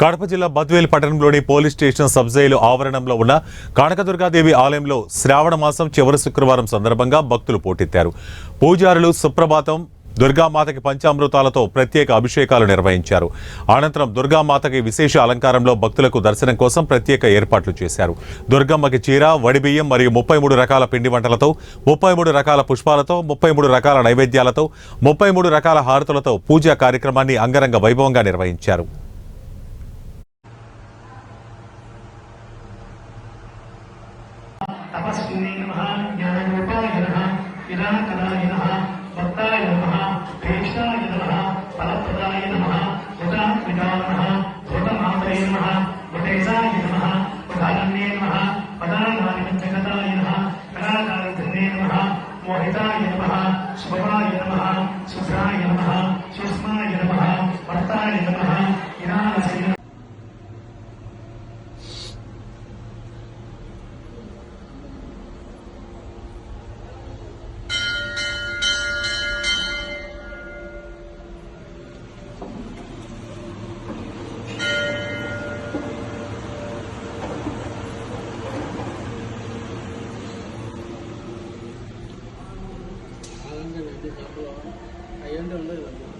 కడప జిల్లా బద్వేల్ పట్టణంలోని police station sub jail ఆవరణంలో ఉన్న కనకదుర్గాదేవి ఆలయంలో శ్రావణ మాసం చివరి శుక్రవారం సందర్భంగా భక్తులు పోటెత్తారు. పూజారులు సుప్రభాతం దుర్గామాతకి పంచామృతాలతో ప్రత్యేక అభిషేకాలు నిర్వహించారు. అనంతరం దుర్గామాతకి విశేష అలంకారంలో భక్తులకు దర్శనం కోసం ప్రత్యేక ఏర్పాట్లు చేశారు. దుర్గమ్మకి చీర, వడిబియ్యం మరియు 33 రకాల పిండి వంటలతో, 33 రకాల పుష్పాలతో, 33 రకాల నైవేద్యాలతో, 33 రకాల హారతులతో పూజా కార్యక్రమాన్ని అంగరంగ వైభవంగా నిర్వహించారు. तपस्विने नमः ज्ञानरूपाय नमः विराकराय नमः भक्ताय नमः प्रेष्ठाय नमः फलप्रदाय नमः भूतात्मिकाय नमः भूतमातये नमः भूतेशाय नमः उदाहरण्ये नमः पदानाय पञ्चकताय नमः कलाकारधने नमः मोहिताय नमः शुभाय नमः शुभ्राय नमः सूक्ष्माय नमः भक्ताय नमः विनाशाय అయ్యంటే ఉండదు.